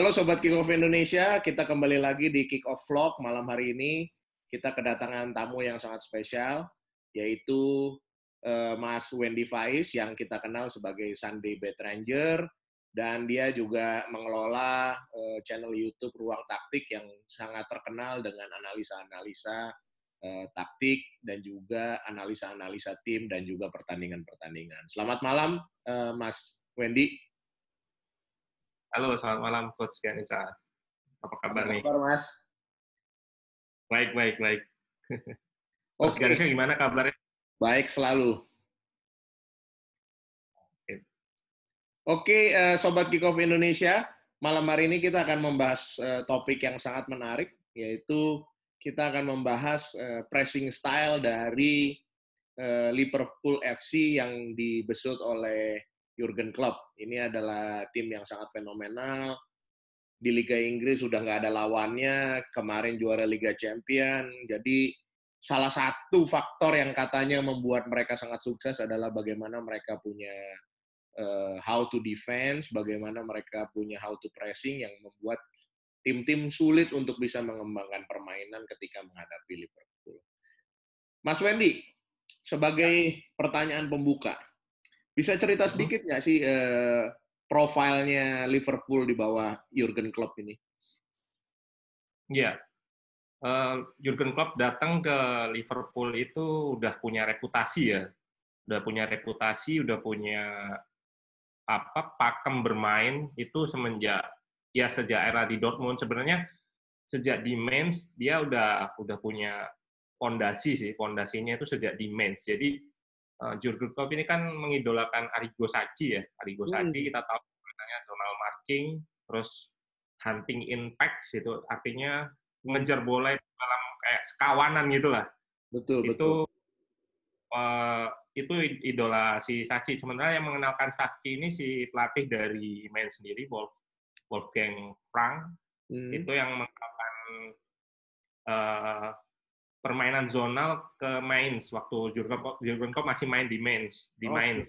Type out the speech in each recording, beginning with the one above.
Halo Sobat Kick Off Indonesia, kita kembali lagi di Kick Off Vlog malam hari ini. Kita kedatangan tamu yang sangat spesial, yaitu Mas Wendy Faiz yang kita kenal sebagai Sunday Bad Ranger, dan dia juga mengelola channel YouTube Ruang Taktik yang sangat terkenal dengan analisa-analisa taktik dan juga analisa-analisa tim dan juga pertandingan-pertandingan. Selamat malam, Mas Wendy. Halo, selamat malam Coach Gianisa. Apa kabar nih? Apa kabar, Mas? Baik. Coach Gianisa gimana kabarnya? Baik selalu. Sip. Oke, Sobat Kick Off Indonesia, malam hari ini kita akan membahas topik yang sangat menarik, yaitu kita akan membahas pressing style dari Liverpool FC yang dibesut oleh Jurgen Klopp. Ini adalah tim yang sangat fenomenal. Di Liga Inggris sudah nggak ada lawannya, kemarin juara Liga Champion. Jadi salah satu faktor yang katanya membuat mereka sangat sukses adalah bagaimana mereka punya how to defense, bagaimana mereka punya how to pressing yang membuat tim-tim sulit untuk bisa mengembangkan permainan ketika menghadapi Liverpool. Mas Wendy, sebagai pertanyaan pembuka, bisa cerita sedikit nggak sih profilnya Liverpool di bawah Jurgen Klopp ini? Iya, Jurgen Klopp datang ke Liverpool itu udah punya reputasi ya, udah punya pakem bermain itu sejak era di Dortmund. Sebenarnya sejak di Mainz dia udah punya fondasinya itu sejak di Mainz. Jadi Jurgen Klopp ini kan mengidolakan Arrigo Sacchi ya. Arrigo Sacchi kita tahu namanya zonal marking, terus hunting impact gitu, artinya ngejar bola itu dalam kayak sekawanan gitulah. Betul. Itu idola si Sacchi. Sementara yang mengenalkan Sacchi ini si pelatih dari Mainz sendiri, Wolfgang Frank, itu yang mengenalkan permainan zonal ke Mainz waktu Jurgen Klopp masih main di Mainz,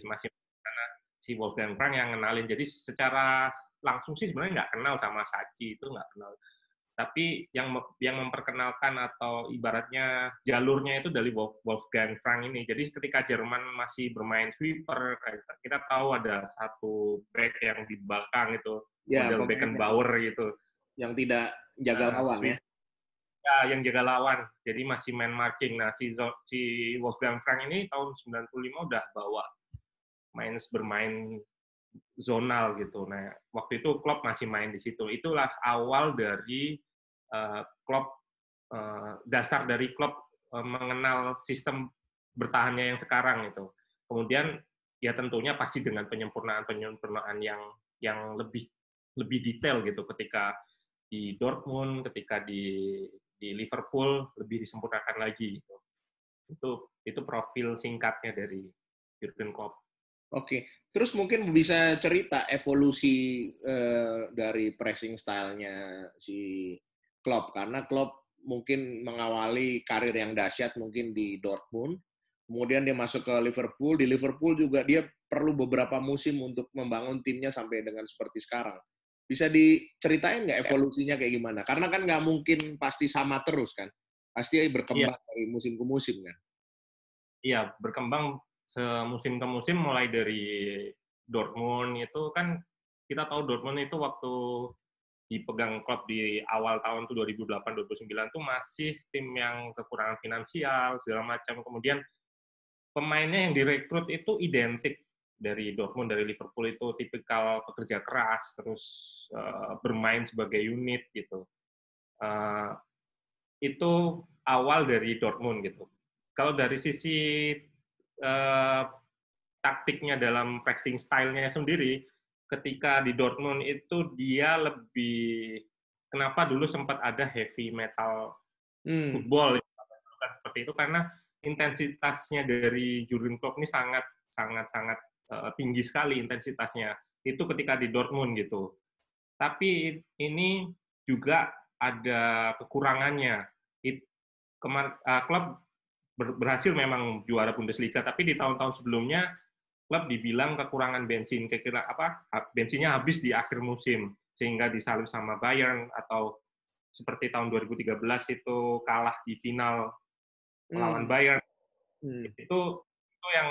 masih karena si Wolfgang Frank yang kenalin. Jadi secara langsung sih sebenarnya nggak kenal sama Sacchi, itu nggak kenal. Tapi yang memperkenalkan atau ibaratnya jalurnya itu dari Wolfgang Frank ini. Jadi ketika Jerman masih bermain sweeper, kita tahu ada satu back yang di belakang itu, ya, model Beckenbauer gitu. Yang tidak jaga lawan ya? Ya, yang jaga lawan. Jadi masih main marking. Nah, si Wolfgang Frank ini tahun 95 udah bawa bermain zonal gitu. Nah, waktu itu Klopp masih main di situ. Itulah awal dari Klopp, dasar dari Klopp mengenal sistem bertahannya yang sekarang itu. Kemudian ya tentunya pasti dengan penyempurnaan yang lebih detail gitu ketika di Dortmund, ketika di Liverpool lebih disempurnakan lagi gitu. Itu profil singkatnya dari Jurgen Klopp. Oke, terus mungkin bisa cerita evolusi dari pressing style-nya si Klopp, karena Klopp mungkin mengawali karir yang dahsyat mungkin di Dortmund, kemudian dia masuk ke Liverpool, di Liverpool juga dia perlu beberapa musim untuk membangun timnya sampai dengan seperti sekarang. Bisa diceritain nggak evolusinya kayak gimana? Karena kan nggak mungkin pasti sama terus kan, pasti berkembang dari musim ke musim kan? Iya, berkembang musim ke musim, mulai dari Dortmund itu kan kita tahu Dortmund itu waktu dipegang Klopp di awal tahun 2008-2009 tuh masih tim yang kekurangan finansial segala macam. Kemudian pemainnya yang direkrut itu identik dari Dortmund, dari Liverpool, itu tipikal pekerja keras, terus bermain sebagai unit gitu. Itu awal dari Dortmund gitu. Kalau dari sisi taktiknya dalam pressing style-nya sendiri, ketika di Dortmund itu dia lebih, kenapa dulu sempat ada heavy metal football seperti itu, karena intensitasnya dari Jurgen Klopp ini sangat tinggi sekali intensitasnya. Itu ketika di Dortmund gitu. Tapi ini juga ada kekurangannya. Klopp berhasil memang juara Bundesliga, tapi di tahun-tahun sebelumnya klub dibilang kekurangan bensin, bensinnya habis di akhir musim. sehingga disalib sama Bayern, atau seperti tahun 2013 itu kalah di final melawan Bayern. Itu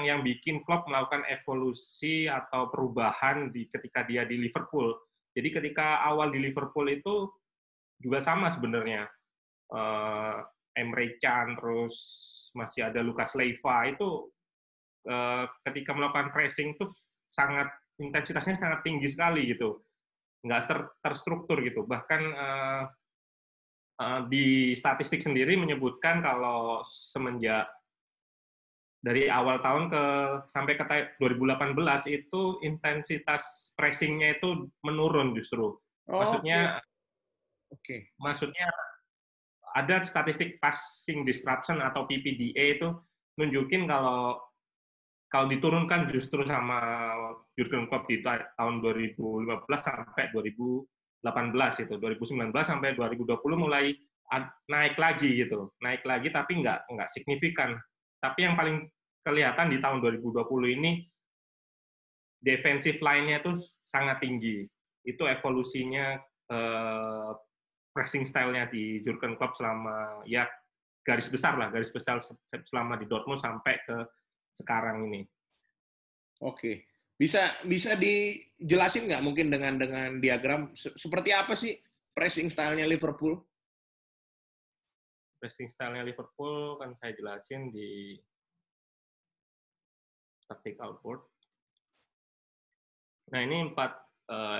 yang bikin Klopp melakukan evolusi atau perubahan ketika dia di Liverpool. Jadi ketika awal di Liverpool itu juga sama sebenarnya. Emre Can, terus masih ada Lucas Leiva, itu ketika melakukan pressing itu sangat intensitasnya sangat tinggi sekali gitu, nggak terstruktur gitu. Bahkan di statistik sendiri menyebutkan kalau semenjak dari awal tahun sampai ke 2018 itu intensitas pressingnya itu menurun justru. Maksudnya ada statistik passing disruption atau PPDA itu nunjukin kalau diturunkan justru sama Jurgen Klopp di tahun 2015 sampai 2018 itu, 2019 sampai 2020 mulai naik lagi gitu, tapi nggak signifikan. Tapi yang paling kelihatan di tahun 2020 ini defensive line-nya itu sangat tinggi. Itu evolusinya pressing style-nya di Jurgen Klopp selama ya garis besar selama di Dortmund sampai ke sekarang ini. Oke, bisa dijelasin nggak mungkin dengan diagram seperti apa sih pressing style-nya Liverpool? Pressing style-nya Liverpool kan saya jelasin di tactical board. Nah ini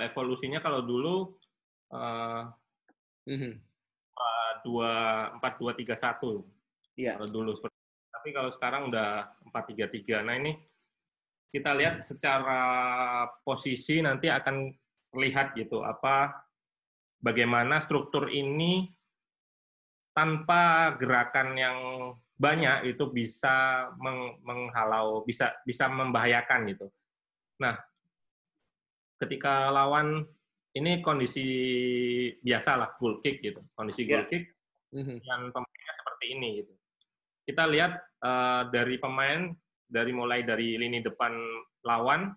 evolusinya kalau dulu 4-2-3-1 kalau dulu. Tapi kalau sekarang udah 4-3-3. Nah ini kita lihat secara posisi nanti akan terlihat gitu bagaimana struktur ini tanpa gerakan yang banyak itu bisa menghalau, bisa membahayakan gitu. Nah, ketika lawan ini kondisi biasa lah, goal kick gitu, kondisi goal kick yang pemainnya seperti ini gitu. Kita lihat dari pemain mulai dari lini depan lawan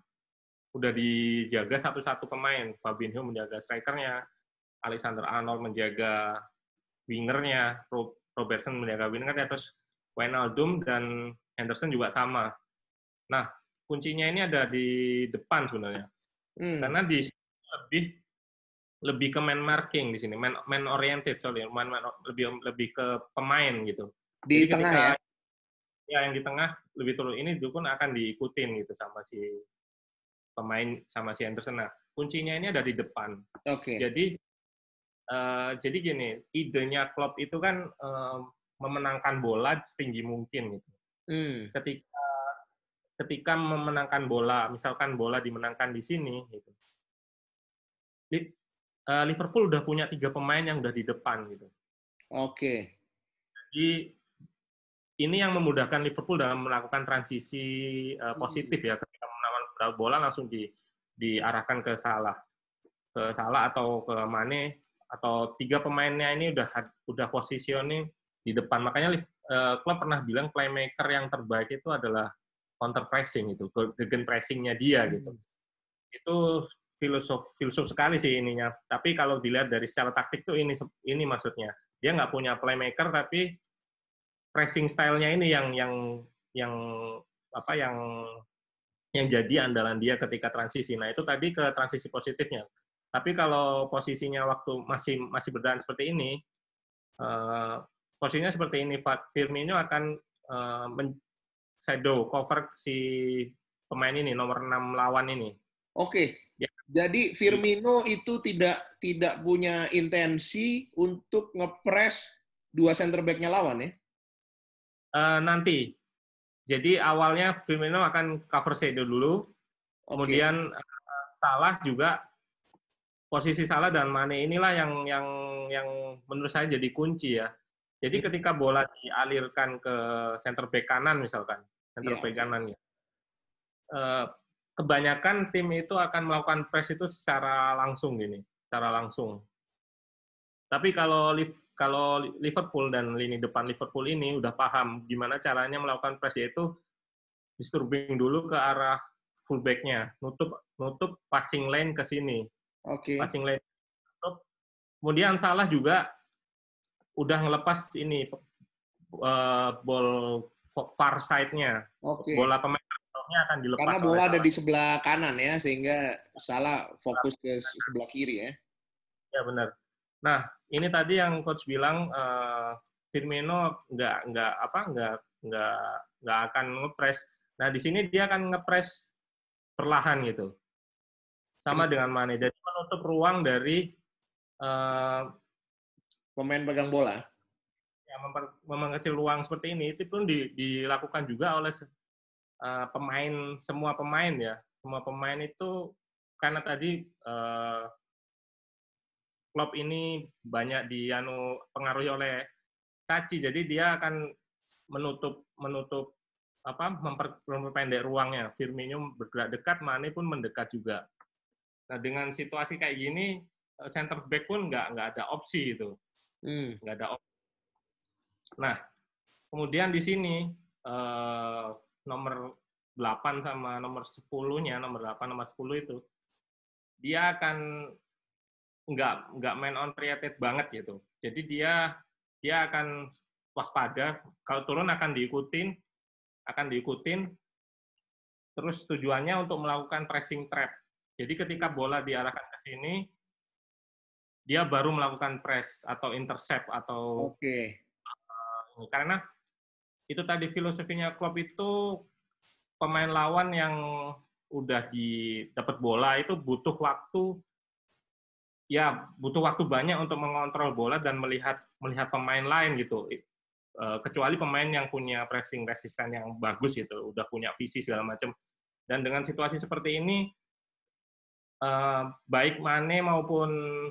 udah dijaga satu-satu pemain. Fabinho menjaga strikernya, Alexander Arnold menjaga wingernya, Robertson menjaga wingernya, terus Wijnaldum dan Henderson juga sama. Nah, kuncinya ini ada di depan sebenarnya. Karena di sini lebih ke man marking di sini, man oriented, lebih ke pemain gitu. Di jadi tengah ketika, ya? Yang di tengah lebih turun ini pun akan diikutin gitu sama si pemain, sama si Henderson. Nah, kuncinya ini ada di depan. Jadi gini, idenya Klopp itu kan memenangkan bola setinggi mungkin gitu. Ketika memenangkan bola, misalkan bola dimenangkan di sini gitu. Liverpool udah punya 3 pemain yang udah di depan gitu. Jadi ini yang memudahkan Liverpool dalam melakukan transisi positif ya, ketika memenangkan bola langsung diarahkan ke Salah atau ke Mane, atau 3 pemainnya ini udah positioning di depan. Makanya Klopp pernah bilang playmaker yang terbaik itu adalah counter pressing itu, gegen pressingnya dia gitu. Itu filosof sekali sih ininya. Tapi kalau dilihat dari secara taktik tuh ini maksudnya. Dia nggak punya playmaker, tapi pressing style-nya ini yang jadi andalan dia ketika transisi. Nah, itu tadi ke transisi positifnya. Tapi kalau posisinya waktu masih bertahan seperti ini, posisinya seperti ini, Firmino akan shadow cover si pemain ini, nomor 6 lawan ini. Ya. Jadi Firmino itu tidak punya intensi untuk ngepres 2 center back-nya lawan ya? Nanti. Jadi awalnya Firmino akan cover shadow dulu, kemudian Salah juga, posisi Salah dan Mane inilah yang menurut saya jadi kunci ya. Jadi ketika bola dialirkan ke center back kanan misalkan, center back kanan ya, kebanyakan tim itu akan melakukan press itu secara langsung gini, secara langsung. Tapi kalau Liverpool dan lini depan Liverpool ini udah paham gimana caranya melakukan press, yaitu disturbing dulu ke arah fullback-nya, nutup passing lane ke sini. Passing lane Kemudian Salah juga udah ngelepas ini ball far side-nya. Oke. Bola pemain akan Karena dilepas oleh bola ada Salah. di sebelah kanan ya, sehingga Salah fokus ke sebelah kiri ya. Ya benar. Nah, ini tadi yang coach bilang Firmino nggak akan ngepres. Nah, di sini dia akan ngepres perlahan gitu. Sama dengan Mane. Jadi menutup ruang dari pemain pegang bola. yang mengecil ruang seperti ini. Itu pun dilakukan juga oleh semua pemain ya. Semua pemain itu karena tadi klub ini banyak pengaruhi oleh Caci, jadi dia akan menutup memperpendek ruangnya. Firmino bergerak dekat, Mane pun mendekat juga. Nah, dengan situasi kayak gini, center back pun nggak ada opsi itu, nggak ada opsi. Nah, kemudian di sini nomor 8 sama nomor 10-nya, nomor 8 nomor 10 itu dia akan nggak main on created banget gitu. Jadi dia akan waspada, kalau turun akan diikutin, terus tujuannya untuk melakukan pressing trap. Jadi ketika bola diarahkan ke sini, dia baru melakukan press atau intercept atau karena itu tadi filosofinya Klopp itu pemain lawan yang udah dapat bola itu butuh waktu banyak untuk mengontrol bola dan melihat pemain lain gitu. Kecuali pemain yang punya pressing resisten yang bagus gitu, udah punya visi segala macam. Dan dengan situasi seperti ini, baik Mane maupun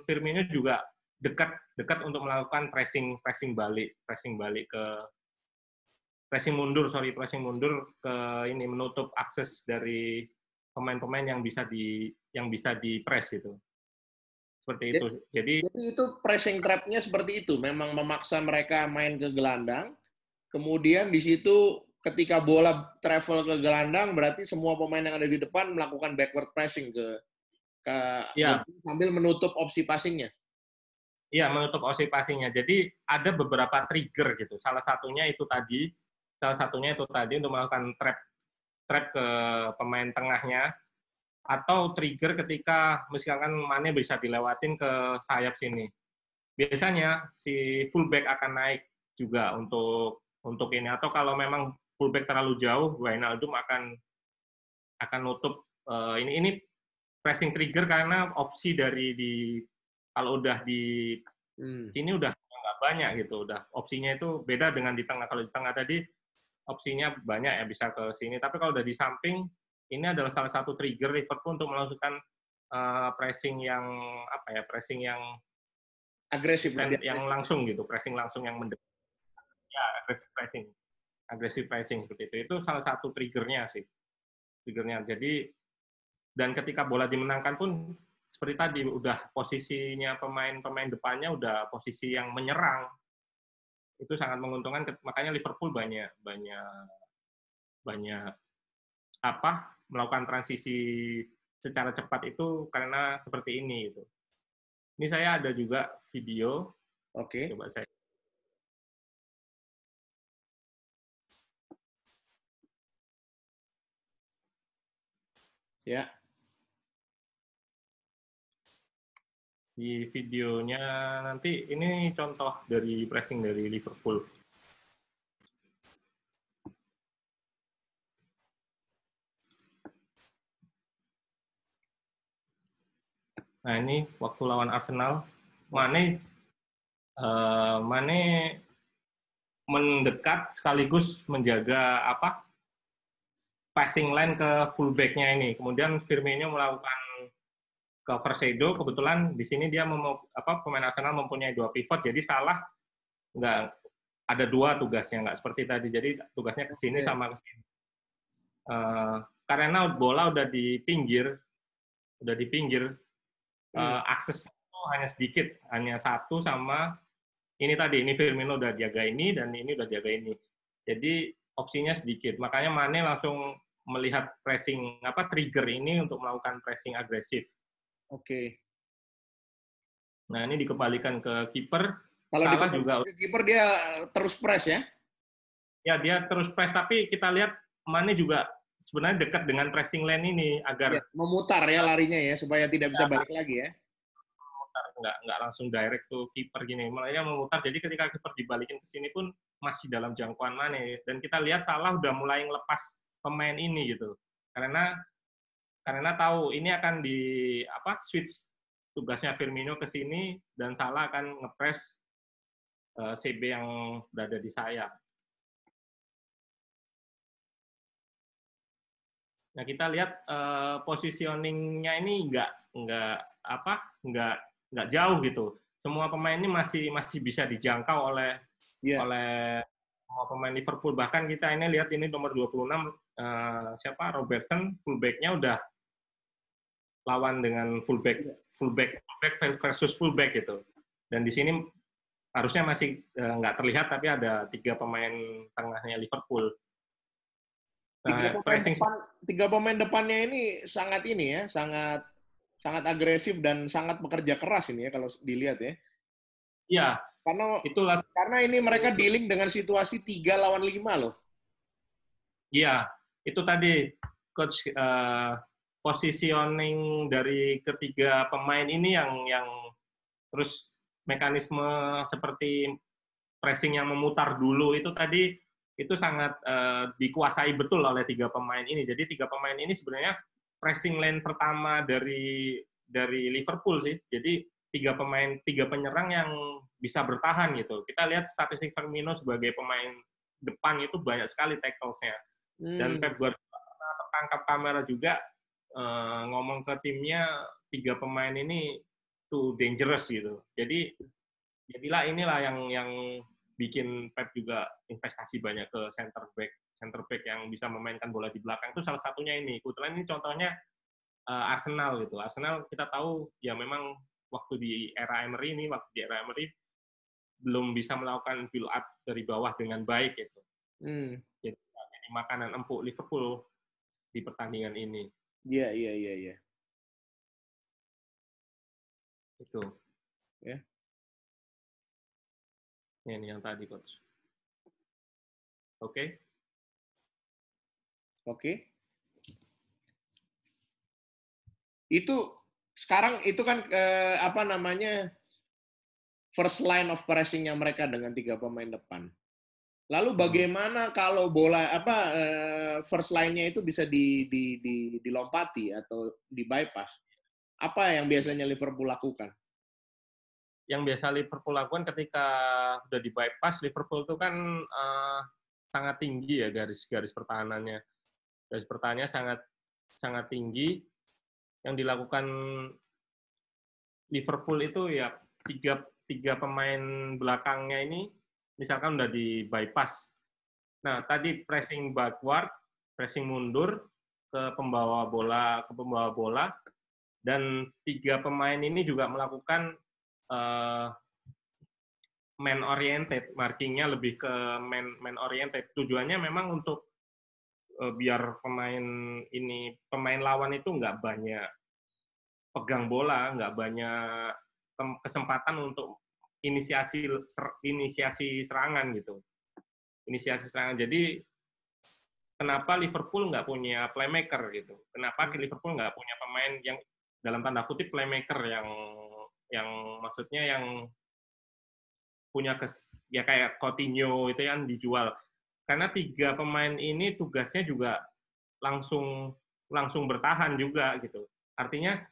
Firmino juga dekat untuk melakukan pressing mundur ke ini, menutup akses dari pemain-pemain yang bisa di press itu. Seperti itu. Jadi itu pressing trap-nya seperti itu, memang memaksa mereka main ke gelandang. Kemudian di situ ketika bola travel ke gelandang, berarti semua pemain yang ada di depan melakukan backward pressing ke sambil menutup opsi passingnya. Iya, menutup opsi passingnya. Jadi ada beberapa trigger gitu. Salah satunya itu tadi untuk melakukan trap ke pemain tengahnya, atau trigger ketika misalkan Mane bisa dilewatin ke sayap sini. Biasanya si fullback akan naik juga untuk ini, atau kalau memang fullback terlalu jauh, Wijnaldum akan nutup ini pressing trigger, karena opsi kalau udah di sini udah nggak banyak gitu, udah opsinya itu beda dengan di tengah. Kalau di tengah tadi opsinya banyak ya, bisa ke sini, tapi kalau udah di samping, ini adalah salah satu trigger Liverpool untuk melakukan pressing yang agresif, yang langsung gitu, pressing langsung yang mendekat. Ya, agresif pressing seperti itu. Itu salah satu triggernya sih. Jadi, dan ketika bola dimenangkan pun seperti tadi, udah posisinya pemain depannya udah posisi yang menyerang. Itu sangat menguntungkan, makanya Liverpool banyak melakukan transisi secara cepat itu karena seperti ini gitu. Ini saya ada juga video. Coba saya. Ya. Di videonya nanti ini contoh dari pressing dari Liverpool. Nah, ini waktu lawan Arsenal, Mane mendekat sekaligus menjaga passing line ke fullback-nya ini. Kemudian Firmino melakukan ke Versedo, kebetulan di sini dia pemain Arsenal mempunyai 2 pivot, jadi Salah nggak ada 2 tugasnya, nggak seperti tadi. Jadi tugasnya ke sini sama ke sini. Karena bola udah di pinggir, akses itu hanya sedikit, hanya 1 sama ini tadi, ini Firmino udah jaga ini, dan ini udah jaga ini. Jadi opsinya sedikit. Makanya Mane langsung melihat pressing, trigger ini untuk melakukan pressing agresif. Nah, ini dikembalikan ke kiper. Kalau Salah dikembalikan juga, ke kiper dia terus press ya. ya dia terus press, tapi kita lihat Mane juga sebenarnya dekat dengan pressing line ini Ya, agar memutar ya larinya ya supaya tidak bisa balik lagi ya. memutar, nggak langsung direct to kiper gini, malah memutar. Jadi ketika kiper dibalikin ke sini pun masih dalam jangkauan Mane. Dan kita lihat Salah udah mulai ngelepas pemain ini gitu, karena tahu ini akan di switch tugasnya Firmino ke sini dan Salah akan ngepres CB yang berada di sayap. Nah, kita lihat positioning-nya ini nggak jauh gitu. Semua pemain ini masih bisa dijangkau oleh Iya. semua pemain Liverpool. Bahkan kita ini lihat ini nomor 26 siapa Robertson, fullback-nya udah lawan dengan fullback versus fullback gitu. Dan di sini harusnya masih nggak terlihat, tapi ada 3 pemain tengahnya Liverpool. Tiga Nah, pemain pressing depan, tiga pemain depannya ini sangat ini ya, sangat agresif dan sangat bekerja keras ini ya kalau dilihat ya. ya Karena itulah ini mereka dealing dengan situasi 3 lawan 5 loh. Iya, itu tadi coach positioning dari ketiga pemain ini yang terus mekanisme seperti pressing yang memutar dulu itu tadi itu sangat dikuasai betul oleh 3 pemain ini. Jadi 3 pemain ini sebenarnya pressing line pertama dari Liverpool sih. Jadi 3 penyerang yang bisa bertahan gitu. Kita lihat statistik Firmino sebagai pemain depan itu banyak sekali tackles-nya. Dan Pep Guardiola tertangkap kamera juga ngomong ke timnya 3 pemain ini too dangerous gitu. Jadi jadilah inilah yang bikin Pep juga investasi banyak ke center back yang bisa memainkan bola di belakang. Itu salah satunya ini. Kebetulan ini contohnya Arsenal gitu. Arsenal kita tahu ya memang waktu di era Emery belum bisa melakukan build up dari bawah dengan baik gitu. Jadi makanan empuk Liverpool di pertandingan ini. Iya, iya, iya, iya. Itu. Ya. Ini yang tadi, Coach. Oke. Oke. Itu sekarang itu kan apa namanya first line of pressing-nya mereka dengan 3 pemain depan. Lalu bagaimana kalau bola first line-nya itu bisa dilompati atau di bypass? Apa yang biasanya Liverpool lakukan? Yang biasa Liverpool lakukan ketika udah di bypass, Liverpool itu kan sangat tinggi ya garis pertahanannya. Garis pertahanannya sangat tinggi. Yang dilakukan Liverpool itu ya tiga pemain belakangnya ini misalkan udah di bypass. Nah, tadi pressing backward, pressing mundur ke pembawa bola, dan 3 pemain ini juga melakukan man oriented, markingnya lebih ke man oriented. Tujuannya memang untuk biar pemain lawan itu nggak banyak pegang bola, nggak banyak kesempatan untuk inisiasi serangan gitu. Inisiasi serangan. Jadi kenapa Liverpool nggak punya playmaker gitu? Kenapa Liverpool nggak punya pemain yang dalam tanda kutip playmaker yang maksudnya yang punya ya kayak Coutinho itu yang dijual. Karena 3 pemain ini tugasnya juga langsung bertahan juga gitu. Artinya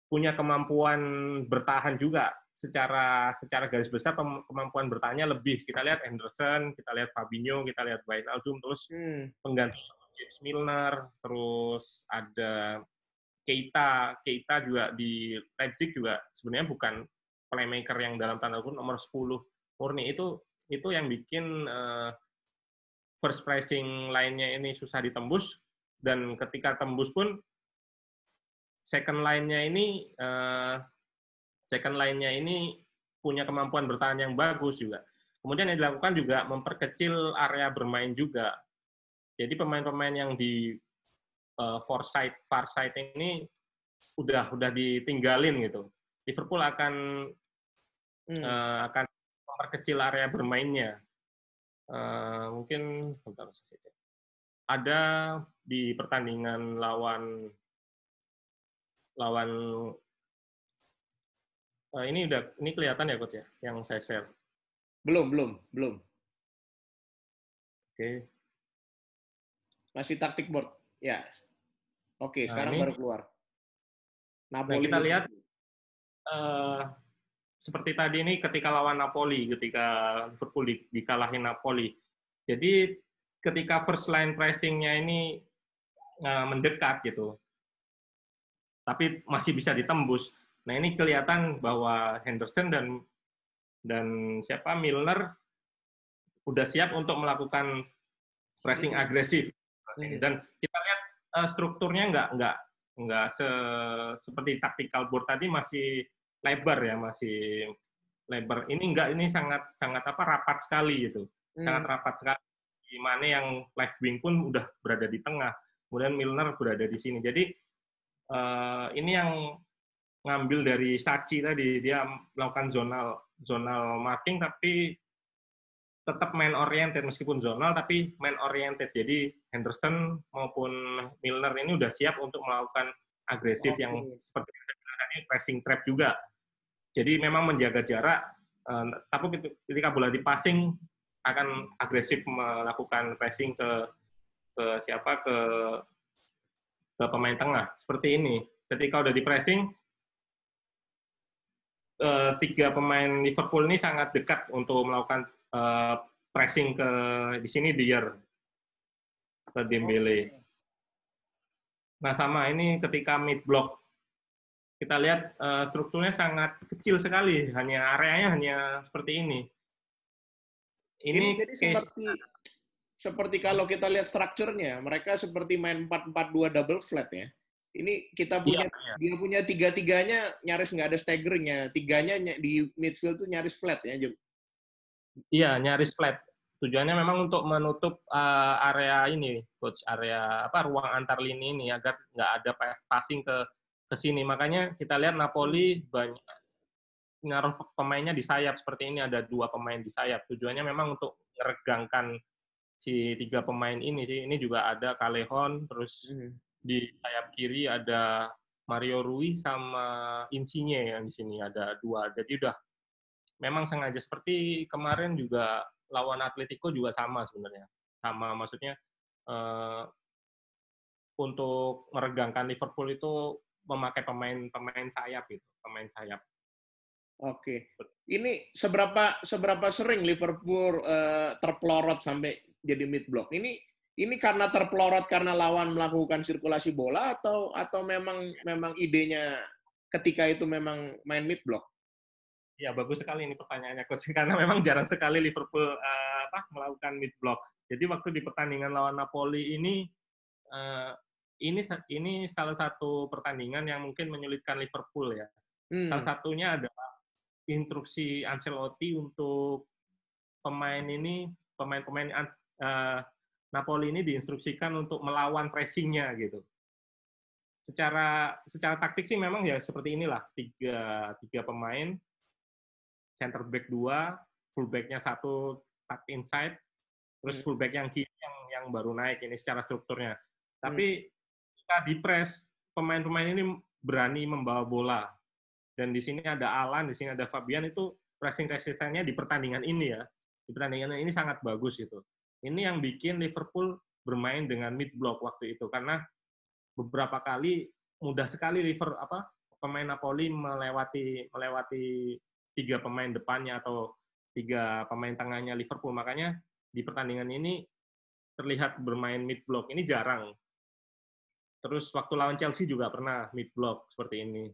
punya kemampuan bertahan juga secara garis besar, kemampuan bertahannya lebih. Kita lihat Henderson, kita lihat Fabinho, kita lihat Wijnaldum, terus pengganti James Milner, terus ada Keita juga di Leipzig juga sebenarnya bukan playmaker yang dalam tanda kutip nomor 10 murni. Itu yang bikin first pressing line-nya ini susah ditembus, dan ketika tembus pun second line-nya ini punya kemampuan bertahan yang bagus juga. Kemudian yang dilakukan juga memperkecil area bermain juga. Jadi pemain-pemain yang di far side ini udah ditinggalin gitu. Liverpool akan akan memperkecil area bermainnya. Mungkin ada di pertandingan lawan ini kelihatan ya coach ya yang saya share. Belum. Oke. Masih taktik board. Ya. Oke, Nah, sekarang ini baru keluar. nah Napoli kita lihat Liverpool. Seperti tadi ini ketika lawan Napoli, ketika Liverpool dikalahin Napoli. Jadi ketika first line pressing-nya ini mendekat gitu, tapi masih bisa ditembus. Nah ini kelihatan bahwa Henderson dan siapa Milner udah siap untuk melakukan pressing agresif. Dan kita lihat strukturnya nggak seperti tactical board tadi masih lebar ya, masih lebar. Ini sangat rapat sekali gitu. Sangat rapat sekali. Di mana yang left wing pun udah berada di tengah. Kemudian Milner berada di sini. Jadi ini yang ngambil dari Sachi tadi, dia melakukan zonal marking tapi tetap main oriented meskipun zonal tapi main oriented. Jadi Henderson maupun Milner ini udah siap untuk melakukan agresif yang seperti yang saya bilang tadi pressing trap juga. Jadi memang menjaga jarak, tapi ketika bola dipassing akan agresif melakukan pressing ke pemain tengah seperti ini. Ketika udah di pressing, tiga pemain Liverpool ini sangat dekat untuk melakukan pressing ke di sini Dier ke Dembele. Nah sama ini ketika mid block kita lihat strukturnya sangat kecil sekali, hanya areanya hanya seperti ini. Ini jadi seperti kalau kita lihat strukturnya, mereka seperti main 4-4-2 double flat ya. Ini kita punya dia punya tiga-tiganya nyaris nggak ada staggeringnya, tiganya di midfield tuh nyaris flat ya. Iya, nyaris flat. Tujuannya memang untuk menutup area ini, coach, area ruang antar lini ini agar nggak ada passing ke sini. Makanya kita lihat Napoli banyak naruh pemainnya di sayap seperti ini, ada 2 pemain di sayap. Tujuannya memang untuk meregangkan si 3 pemain ini sih. Ini juga ada Callejon, terus di sayap kiri ada Mario Rui sama Insigne yang di sini ada 2. Jadi udah memang sengaja seperti kemarin juga lawan Atletico juga sama sebenarnya. Sama maksudnya untuk meregangkan Liverpool itu memakai pemain sayap gitu, pemain sayap. Oke. Ini seberapa sering Liverpool terpelorot sampai jadi mid block? Ini karena terpelorot karena lawan melakukan sirkulasi bola atau memang idenya ketika itu memang main mid block? Ya bagus sekali ini pertanyaannya coach karena memang jarang sekali Liverpool melakukan mid block. Jadi waktu di pertandingan lawan Napoli ini salah satu pertandingan yang mungkin menyulitkan Liverpool ya. Salah satunya adalah instruksi Ancelotti untuk pemain-pemain Napoli ini diinstruksikan untuk melawan pressing-nya gitu. Secara taktik sih memang ya seperti inilah, tiga pemain, center back 2, full back-nya 1 tuck inside, terus full back yang kiri yang baru naik ini secara strukturnya. Tapi ketika di press, pemain-pemain ini berani membawa bola. Dan di sini ada Alan, di sini ada Fabian, itu pressing resistennya di pertandingan ini ya. Di pertandingan ini sangat bagus gitu. Ini yang bikin Liverpool bermain dengan mid block waktu itu karena beberapa kali mudah sekali pemain Napoli melewati 3 pemain depannya atau 3 pemain tengahnya Liverpool. Makanya di pertandingan ini terlihat bermain mid block ini jarang. Terus waktu lawan Chelsea juga pernah mid block seperti ini.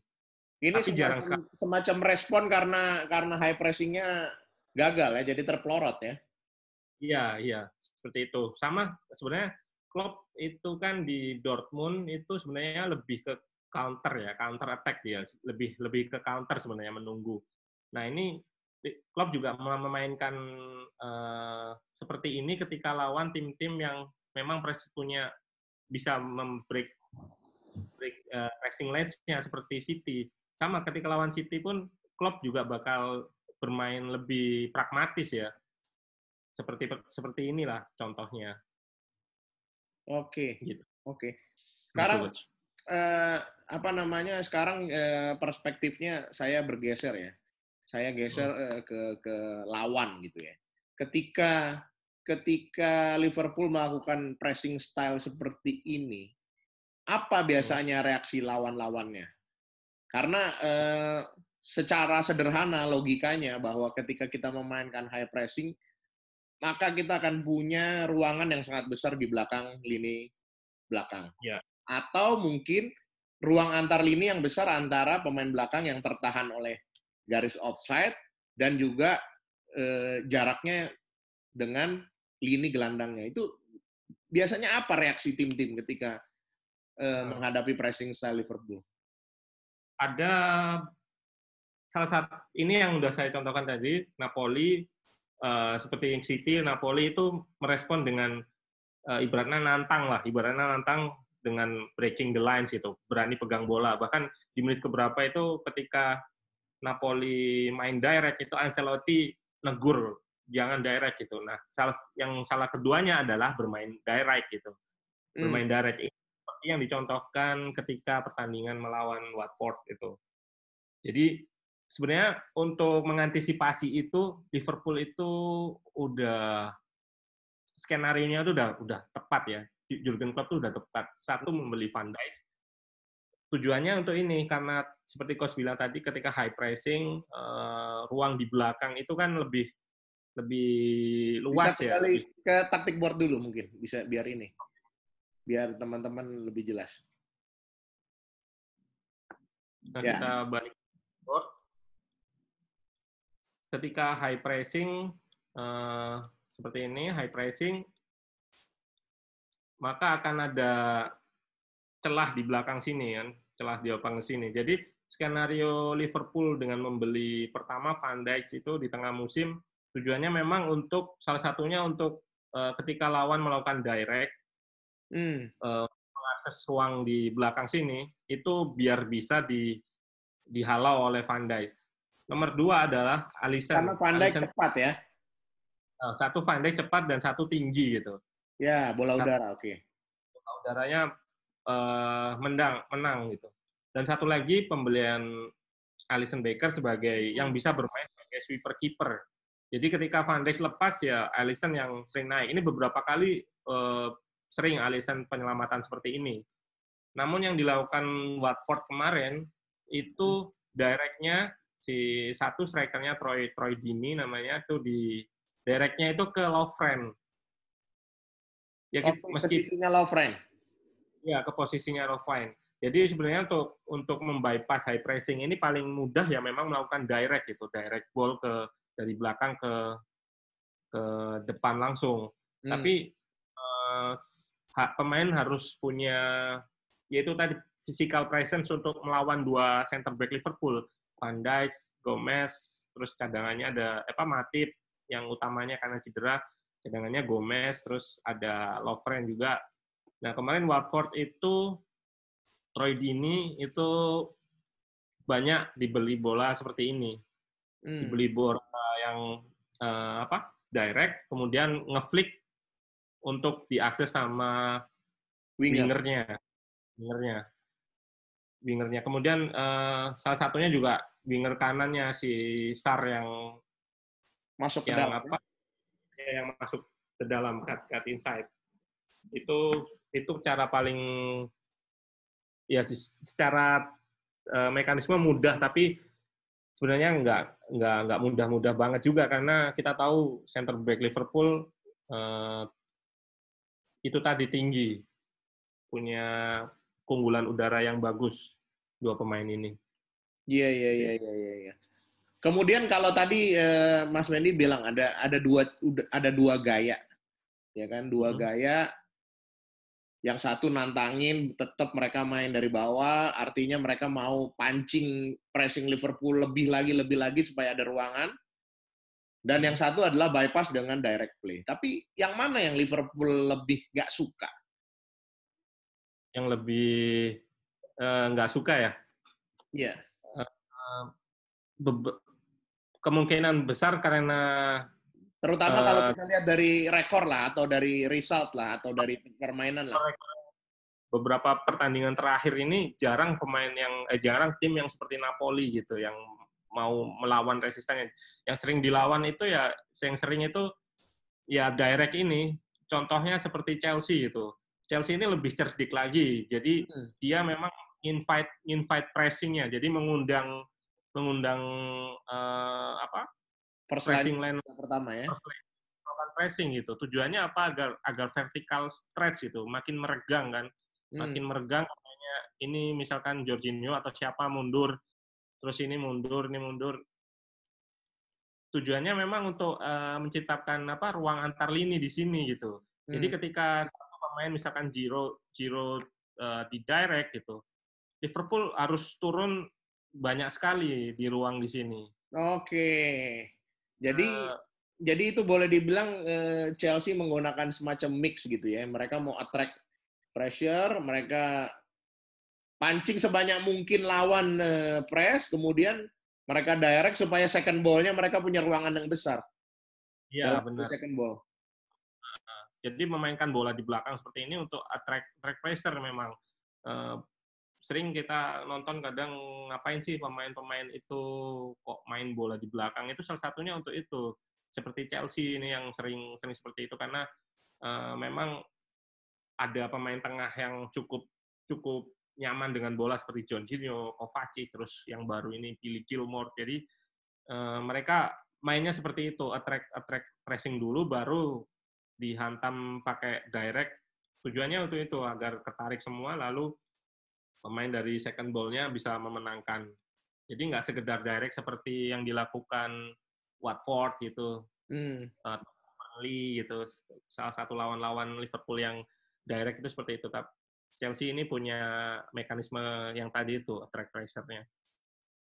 Ini tapi jarang sekali. Semacam respon karena high pressing-nya gagal ya, jadi terpelorot ya. Iya, seperti itu. Sama sebenarnya Klopp itu kan di Dortmund itu sebenarnya lebih ke counter attack dia, lebih ke counter sebenarnya menunggu. Nah ini Klopp juga memainkan seperti ini ketika lawan tim-tim yang memang punya bisa membreak pressing lines-nya seperti City. Sama ketika lawan City pun Klopp juga bakal bermain lebih pragmatis ya. Seperti inilah contohnya. Oke, Gitu. oke. Gitu, Sekarang Coach. apa namanya? Sekarang perspektifnya saya bergeser ya. Saya geser ke lawan gitu ya. Ketika ketika Liverpool melakukan pressing style seperti ini, apa biasanya reaksi lawan-lawannya? Karena secara sederhana logikanya bahwa ketika kita memainkan high pressing, maka kita akan punya ruangan yang sangat besar di belakang lini belakang. Ya. Atau mungkin ruang antar lini yang besar antara pemain belakang yang tertahan oleh garis offside dan juga jaraknya dengan lini gelandangnya. Itu biasanya apa reaksi tim-tim ketika menghadapi pressing style Liverpool? Ada salah satu ini yang udah saya contohkan tadi, Napoli seperti City, Napoli itu merespon dengan ibaratnya nantang dengan breaking the lines itu, berani pegang bola. Bahkan di menit keberapa itu ketika Napoli main direct itu Ancelotti negur jangan direct gitu. Nah, yang salah keduanya adalah bermain direct gitu. Bermain direct ini seperti yang dicontohkan ketika pertandingan melawan Watford itu. Jadi sebenarnya untuk mengantisipasi itu Liverpool itu udah skenario-nya itu udah tepat ya. Jurgen Klopp itu udah tepat. Satu, membeli Van Dijk. Tujuannya untuk ini karena seperti Coach bilang tadi ketika high pressing ruang di belakang itu kan lebih Bisa luas ya, kembali ke taktik board dulu mungkin, bisa biar teman-teman lebih jelas. Nah, Ya. kita balik ke board. Ketika high pressing seperti ini, high pressing maka akan ada celah di belakang sini kan, celah di belakang sini. Jadi skenario Liverpool dengan membeli pertama Van Dijk itu di tengah musim tujuannya memang untuk salah satunya untuk ketika lawan melakukan direct mengakses ruang di belakang sini itu biar bisa dihalau oleh Van Dijk. Nomor dua adalah Karena Alisson. Van Dijk Alisson cepat ya. satu Van Dijk cepat dan satu tinggi gitu. Ya, bola Satu udara, oke. udaranya menang gitu. Dan satu lagi pembelian Alisson Becker sebagai yang bisa bermain sebagai sweeper keeper. Jadi ketika Van Dijk lepas ya Alisson yang sering naik. Ini beberapa kali sering Alisson penyelamatan seperti ini. Namun yang dilakukan Watford kemarin itu directnya si satu strikernya Troy Deeney namanya itu di directnya itu ke Lovren. Ya Oke, ke meski sisinya Lovren. ya ke posisinya Lovren. Jadi sebenarnya untuk membypass high pressing ini paling mudah ya memang melakukan direct gitu, direct ball dari belakang ke depan langsung. Tapi pemain harus punya yaitu tadi physical presence untuk melawan dua center back Liverpool, Van Dijk, Gomez, terus cadangannya ada Matip yang utamanya karena cedera, cadangannya Gomez, terus ada Lovren juga. Nah kemarin Watford itu Troy Deeney itu banyak dibeli bola seperti ini, dibeli bola yang direct, kemudian ngeflick untuk diakses sama wingernya. Kemudian salah satunya juga winger kanannya si Sar yang Masuk ke dalam. yang masuk ke dalam cut inside. Itu cara paling ya secara mekanisme mudah tapi sebenarnya nggak mudah-mudah banget juga karena kita tahu center back Liverpool itu tadi tinggi, punya keunggulan udara yang bagus dua pemain ini. Iya. Kemudian kalau tadi Mas Wendy bilang ada dua gaya, ya kan? Dua gaya. Yang satu nantangin, tetap mereka main dari bawah, artinya mereka mau pancing pressing Liverpool lebih lagi supaya ada ruangan. Dan yang satu adalah bypass dengan direct play. Tapi yang mana yang Liverpool lebih nggak suka? Yang lebih nggak suka ya? Iya. Uh, kemungkinan besar karena Terutama kalau kita lihat dari rekor lah, atau dari result lah, atau dari permainan lah. beberapa pertandingan terakhir ini jarang tim yang seperti Napoli gitu yang mau melawan resistennya. Yang sering dilawan itu ya yang sering itu ya direct ini. Contohnya seperti Chelsea itu. Chelsea ini lebih cerdik lagi. Jadi dia memang invite pressing-nya. Jadi mengundang pressing line pertama ya. Pressing gitu. Tujuannya apa? Agar vertical stretch itu makin meregang kan. Makin meregang makanya ini misalkan Jorginho atau siapa mundur, terus ini mundur. Tujuannya memang untuk menciptakan ruang antar lini di sini gitu. Jadi ketika satu pemain misalkan Giro di direct gitu, Liverpool harus turun banyak sekali di ruang di sini. Oke. Jadi itu boleh dibilang Chelsea menggunakan semacam mix gitu ya. Mereka mau attract pressure, mereka pancing sebanyak mungkin lawan press, kemudian mereka direct supaya second ball-nya mereka punya ruangan yang besar. Iya, benar. Second ball. Jadi memainkan bola di belakang seperti ini untuk attract pressure memang. Sering kita nonton kadang ngapain sih pemain-pemain itu kok main bola di belakang, itu salah satunya untuk itu. Seperti Chelsea ini yang sering seperti itu karena memang ada pemain tengah yang cukup nyaman dengan bola seperti Jorginho, Kovacic, terus yang baru ini Billy Gilmour. Jadi mereka mainnya seperti itu, attract pressing dulu baru dihantam pakai direct. Tujuannya untuk itu agar ketarik semua lalu pemain dari second ball-nya bisa memenangkan. Jadi nggak sekedar direct seperti yang dilakukan Watford gitu, Burnley gitu, salah satu lawan-lawan Liverpool yang direct itu seperti itu. Tapi Chelsea ini punya mekanisme yang tadi itu, attract pressure-nya.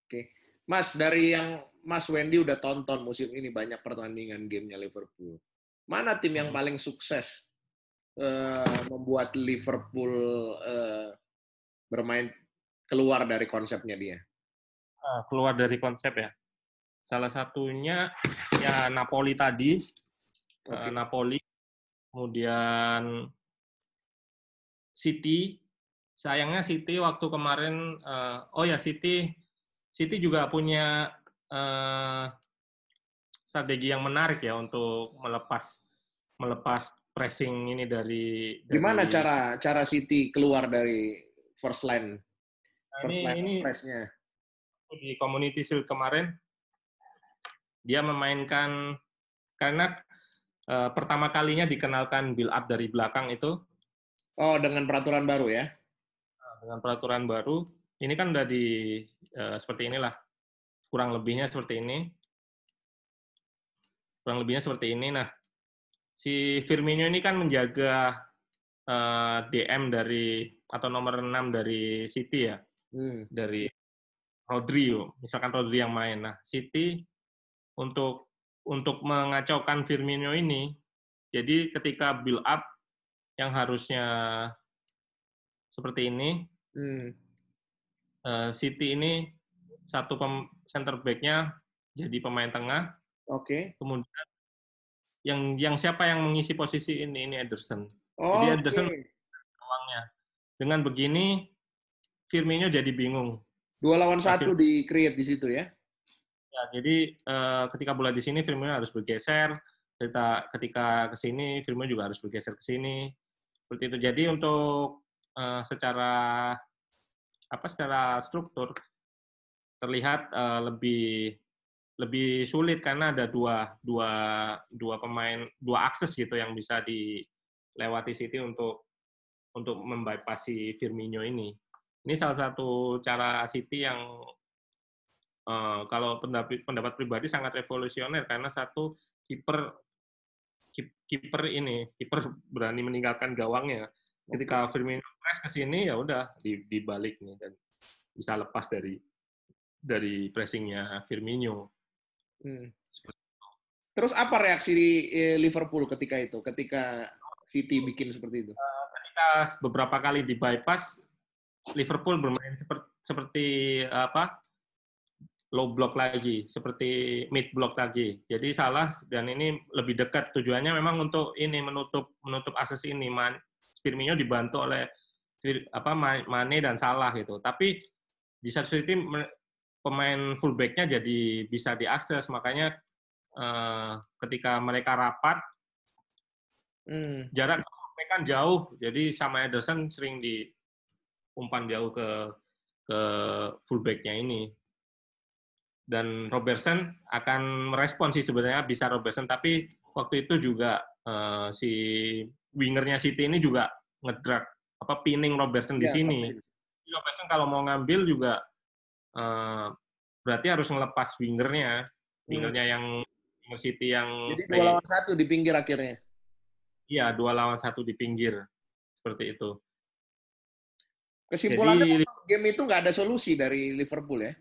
Oke. Mas, dari yang Mas Wendy udah tonton musim ini banyak pertandingan gamenya Liverpool. Mana tim yang paling sukses membuat Liverpool bermain keluar dari konsepnya dia? Keluar dari konsep ya. Salah satunya ya Napoli tadi. Napoli. Kemudian City. Sayangnya City waktu kemarin, City juga punya strategi yang menarik ya untuk melepas pressing ini dari Gimana cara City keluar dari first line press-nya? Di Community Shield kemarin dia memainkan karena pertama kalinya dikenalkan build up dari belakang itu. Oh, dengan peraturan baru ya? Dengan peraturan baru, ini kan udah seperti inilah, kurang lebihnya seperti ini. Nah, si Firmino ini kan menjaga DM atau nomor 6 dari City ya, dari Rodri, misalkan Rodri yang main. Nah, City untuk mengacaukan Firmino ini, jadi ketika build up yang harusnya seperti ini, City ini satu center back-nya jadi pemain tengah. Kemudian yang siapa yang mengisi posisi ini Ederson. Jadi Ederson gawangnya. Dengan begini Firmino jadi bingung. 2 lawan 1 di-create di situ ya? Ya, jadi ketika bola di sini Firmino harus bergeser, ketika ke sini Firmino juga harus bergeser ke sini. Seperti itu. Jadi untuk secara struktur terlihat lebih sulit karena ada dua pemain, dua akses gitu yang bisa dilewati City untuk membypass si Firmino ini. Ini salah satu cara City yang kalau pendapat pribadi sangat revolusioner karena satu kiper berani meninggalkan gawangnya. Ketika Firmino press ke sini ya udah dibalik nih dan bisa lepas dari pressingnya Firmino. Terus apa reaksi di Liverpool ketika City bikin seperti itu? Ketika beberapa kali di bypass, Liverpool bermain seperti low block lagi, seperti mid block lagi. Jadi Salah dan ini lebih dekat, tujuannya memang untuk ini menutup akses ini. Firmino dibantu oleh Mane dan Salah gitu. Tapi di satu sisi pemain fullback-nya jadi bisa diakses, makanya ketika mereka rapat jarak mereka kan jauh, jadi sama Ederson sering diumpan jauh ke fullback-nya ini. Dan Robertson akan merespon sih sebenarnya, bisa Robertson, tapi waktu itu juga si wingernya City ini juga ngedrag pinning Robertson di sini. Robertson kalau mau ngambil juga berarti harus ngelepas wingernya yang City yang jadi 2 lawan 1 di pinggir akhirnya. Iya, 2 lawan 1 di pinggir. Seperti itu. Kesimpulannya, game itu nggak ada solusi dari Liverpool ya?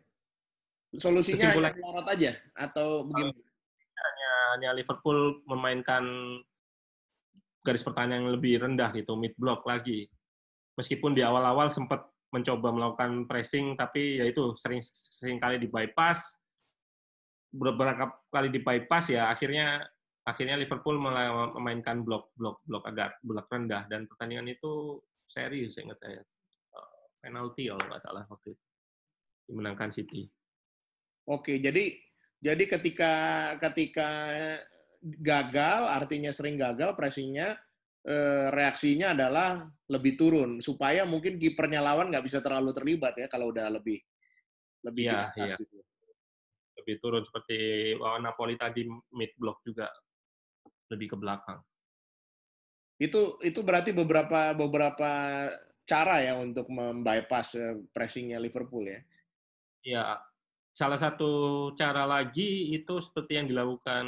Solusinya hanya melorot aja? Atau bagaimana? Hanya Liverpool memainkan garis pertahanan yang lebih rendah gitu, mid block lagi. Meskipun di awal-awal sempat mencoba melakukan pressing, tapi ya itu sering kali di bypass. Beberapa kali di bypass ya akhirnya Liverpool memainkan blok agak blok rendah, dan pertandingan itu serius, ingat saya, penalti kalau nggak salah waktu itu dimenangkan City. Oke, jadi ketika gagal, artinya sering gagal pressingnya, reaksinya adalah lebih turun supaya mungkin kipernya lawan nggak bisa terlalu terlibat ya kalau udah lebih di atas gitu. Lebih turun, seperti lawan Napoli tadi, mid block juga lebih ke belakang. Itu berarti beberapa cara ya untuk membypass pressingnya Liverpool ya. Iya, salah satu cara lagi itu seperti yang dilakukan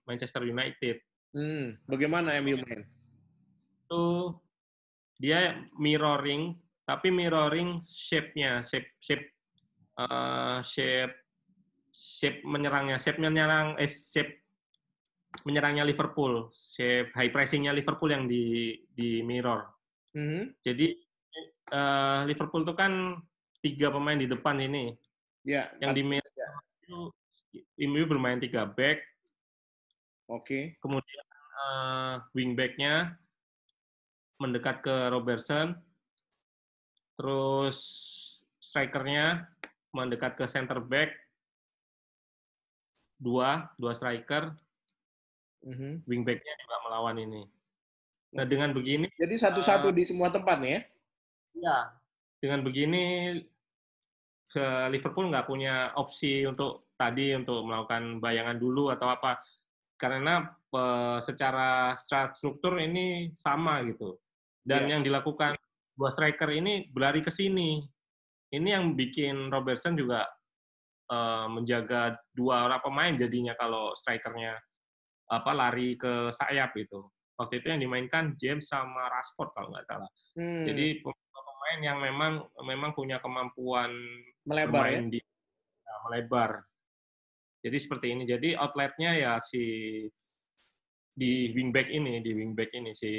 Manchester United. Bagaimana MU main? Itu dia mirroring, tapi mirroring shape-nya, shape menyerangnya Liverpool, shape high pressing-nya Liverpool yang di mirror. Jadi Liverpool itu kan 3 pemain di depan ini. Ya, yang di mirror itu MU bermain 3 back. Oke. Kemudian wingback-nya mendekat ke Robertson. Terus striker-nya mendekat ke center back. 2 striker. Wingback-nya juga melawan ini. Nah, dengan begini, jadi satu-satu di semua tempat nih ya? Iya. Dengan begini Liverpool nggak punya opsi untuk melakukan bayangan dulu atau apa, karena secara struktur ini sama gitu. Dan yang dilakukan 2 striker ini berlari ke sini. Ini yang bikin Robertson juga menjaga 2 orang pemain jadinya kalau strikernya lari ke sayap gitu. Waktu itu yang dimainkan James sama Rashford kalau nggak salah. Jadi pemain yang memang punya kemampuan melebar bermain melebar. Jadi seperti ini. Jadi outletnya ya di wingback ini si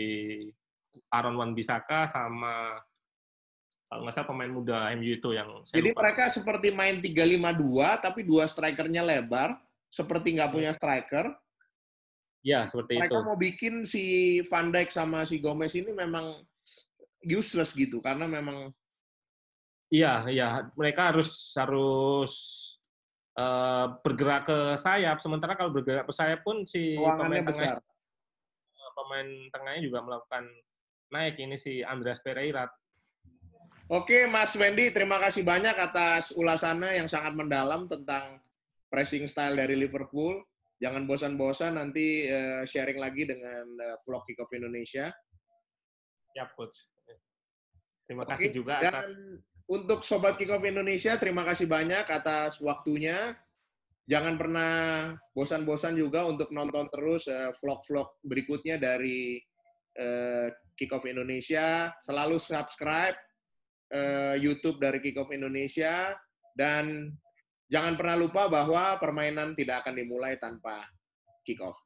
Aaron Wan-Bissaka sama kalau nggak salah pemain muda MU itu yang jadi lupa. Mereka seperti main 3-5-2 tapi 2 strikernya lebar, seperti nggak punya striker. Ya, seperti mereka itu. Mereka mau bikin si Van Dijk sama si Gomez ini memang useless gitu karena memang Iya, mereka harus bergerak ke sayap, sementara kalau bergerak ke sayap pun si pemain tengahnya juga melakukan naik, ini si Andreas Pereira. Oke, Mas Wendy, terima kasih banyak atas ulasannya yang sangat mendalam tentang pressing style dari Liverpool. Jangan bosan-bosan nanti sharing lagi dengan vlog Kickoff Indonesia. Ya, Coach. Terima kasih juga atas. Dan untuk Sobat Kickoff Indonesia, terima kasih banyak atas waktunya. Jangan pernah bosan-bosan juga untuk nonton terus vlog-vlog berikutnya dari Kickoff Indonesia. Selalu subscribe YouTube dari Kickoff Indonesia, dan jangan pernah lupa bahwa permainan tidak akan dimulai tanpa kickoff.